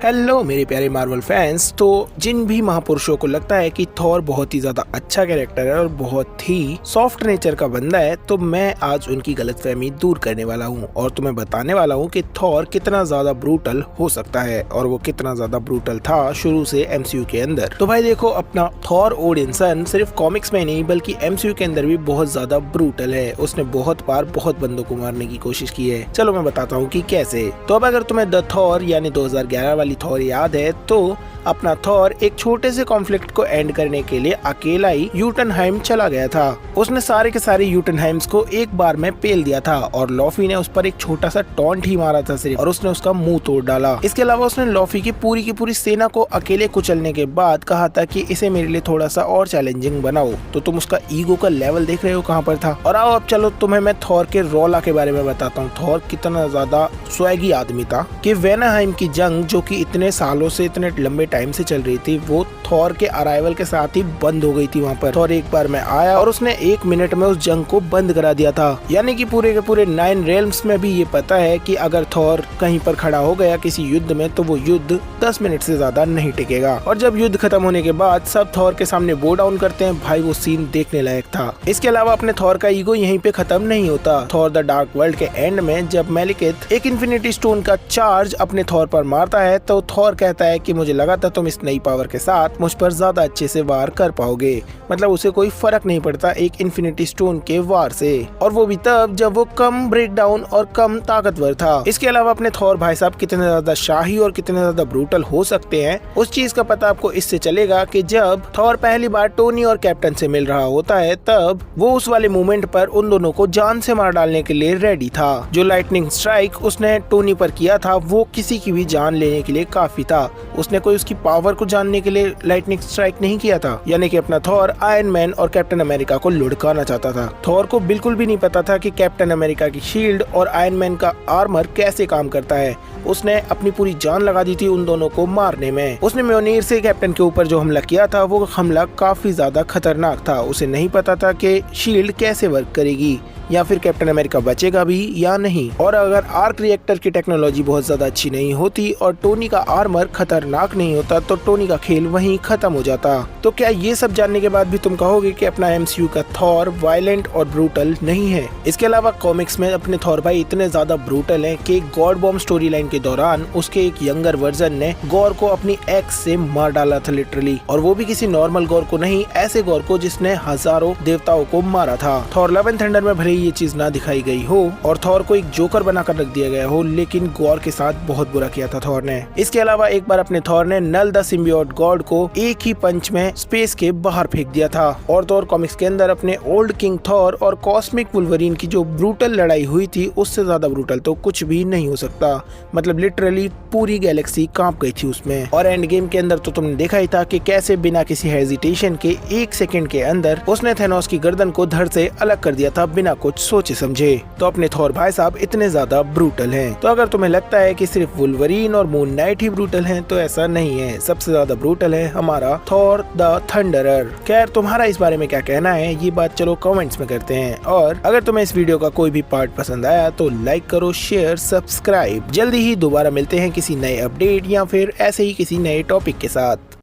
Hello मेरे प्यारे Marvel fans. तो जिन भी महापुरुषों को लगता है कि थॉर बहुत ही ज्यादा अच्छा कैरेक्टर है और बहुत ही सॉफ्ट नेचर का बंदा है, तो मैं आज उनकी गलतफहमी दूर करने वाला हूं और तुम्हें बताने वाला हूं कि थॉर कितना ज्यादा ब्रूटल हो सकता है और वो कितना ज्यादा ब्रूटल था शुरू से एमसीयू के अंदर। तो भाई देखो, अपना थॉर ओडिनसन सिर्फ कॉमिक्स में नहीं बल्कि एमसीयू के अंदर भी बहुत ज्यादा ब्रूटल है। उसने बहुत बार बहुत बंदों को मारने की कोशिश की है। चलो मैं बताता हूँ कि कैसे। तो अब अगर तुम्हें द थॉर यानी 2011 वाली थॉर याद है, तो अपना थॉर एक छोटे से कॉन्फ्लिक्ट को एंड करने के लिए अकेला ही यूटनहाइम चला गया था। उसने सारे के सारे यूटनहाइम्स को एक बार में पेल दिया था और लॉफी ने उस पर एक छोटा सा टॉन्ट ही मारा था सिर्फ, और उसने उसका मुंह तोड़ डाला। इसके अलावा उसने लॉफी की पूरी सेना को अकेले कुचलने के बाद कहा था कि इसे मेरे लिए थोड़ा सा और चैलेंजिंग बनाओ। तो तुम उसका ईगो का लेवल देख रहे हो कहाँ पर था। और आओ अब चलो तुम्हें मैं थॉर के रोला के बारे में बताता हूँ। थॉर कितना ज्यादा स्वैगी आदमी था कि वेनाहाइम की जंग, जो कि इतने सालों से इतने लंबे टाइम से चल रही थी, वो थॉर के अराइवल के साथ ही बंद हो गई थी वहाँ पर। थॉर एक बार में आया और उसने 1 मिनट में उस जंग को बंद करा दिया था। यानी कि पूरे के पूरे 9 रेल्म्स में भी ये पता है कि अगर थॉर कहीं पर खड़ा हो गया किसी युद्ध में, तो वो युद्ध 10 मिनट से ज्यादा नहीं टिकेगा। और जब युद्ध खत्म होने के बाद सब थॉर के सामने बो डाउन करते हैं। भाई वो सीन देखने लायक था। इसके अलावा अपने थॉर का ईगो यहीं पे खत्म नहीं होता। थॉर द डार्क वर्ल्ड के एंड में जब मेलिकेथ एक इन्फिनिटी स्टोन का चार्ज अपने थॉर पर मारता है, तो थॉर कहता है कि मुझे लगा था तुम इस नई पावर के साथ मुझ पर ज्यादा अच्छे से वार कर पाओगे। मतलब उसे कोई फर्क नहीं पड़ता एक इन्फिनिटी स्टोन के वार से, और वो भी तब जब वो कम ब्रेक डाउन और कम ताकतवर था। इसके अलावा अपने थॉर भाई साहब कितने ज्यादा शाही और कितने ज्यादा ब्रूटल हो सकते हैं, उस चीज का पता आपको इससे चलेगा कि जब थॉर पहली बार टोनी और कैप्टन से मिल रहा होता है, तब वो उस वाले मोमेंट पर उन दोनों को जान से मार डालने के लिए रेडी था। जो लाइटनिंग स्ट्राइक उसने टोनी पर किया था, वो किसी की भी जान लेने के लिए काफी था। उसने कोई उसकी पावर को जानने के लिए लाइटनिंग स्ट्राइक नहीं किया था। यानी कि अपना थॉर आयरन मैन और कैप्टन अमेरिका को लुढ़काना चाहता था। थॉर को बिल्कुल भी नहीं पता था कि कैप्टन अमेरिका की शील्ड और आयरन मैन का आर्मर कैसे काम करता है। उसने अपनी पूरी जान लगा दी थी उन दोनों को मारने में। उसने म्योनीर से कैप्टन के ऊपर जो हमला किया था, वो हमला काफी ज्यादा खतरनाक था। उसे नहीं पता था कि शील्ड कैसे वर्क करेगी या फिर कैप्टन अमेरिका बचेगा भी या नहीं। और अगर आर्क रिएक्टर की टेक्नोलॉजी बहुत ज्यादा अच्छी नहीं होती और टोनी का आर्मर खतरनाक नहीं होता, तो टोनी का खेल वहीं खत्म हो जाता। तो क्या ये सब जानने के बाद भी तुम कहोगे कि अपना एमसीयू का थॉर वायलेंट और ब्रूटल नहीं है? इसके अलावा कॉमिक्स में अपने थॉर भाई इतने ज्यादा ब्रूटल हैं कि गॉड बॉम्ब स्टोरी लाइन के दौरान उसके एक यंगर वर्जन ने गॉर को अपनी एक्स से मार डाला था लिटरली। और वो भी किसी नॉर्मल गॉर को नहीं, ऐसे गॉर को जिसने हजारों देवताओं को मारा था। थॉर लव एंड थंडर में भले ये चीज ना दिखाई गई हो और थॉर को एक जोकर बनाकर रख दिया गया हो, लेकिन गॉर के साथ बहुत बुरा किया था थॉर ने। इसके अलावा एक बार अपने थॉर ने नल द सिम्बियोट गॉड को एक ही पंच में स्पेस के बाहर फेंक दिया था। और थॉर कॉमिक्स के अंदर अपने ओल्ड किंग थॉर और कॉस्मिक वुल्वरीन की जो ब्रूटल लड़ाई हुई थी, उससे ज्यादा ब्रूटल तो कुछ भी नहीं हो सकता। मतलब लिटरली पूरी गैलेक्सी कांप गई थी उसमें। और एंड गेम के अंदर तो तुमने देखा ही था कि कैसे बिना किसी हेजिटेशन के 1 सेकंड के अंदर उसने थेनोस की गर्दन को धड़ से अलग कर दिया था बिना कुछ सोचे समझे। तो अपने थॉर भाई साहब इतने ज्यादा ब्रूटल हैं। तो अगर तुम्हें लगता है कि सिर्फ वुल्वरीन और मून नाइट ही ब्रूटल हैं, तो ऐसा नहीं है। सबसे ज्यादा ब्रूटल है हमारा थॉर द थंडरर। खैर तुम्हारा इस बारे में क्या कहना है, ये बात चलो कमेंट्स में करते हैं। और अगर तुम्हें इस वीडियो का कोई भी पार्ट पसंद आया तो लाइक करो, शेयर, सब्सक्राइब। जल्दी ही दोबारा मिलते हैं किसी नए अपडेट या फिर ऐसे ही किसी नए टॉपिक के साथ।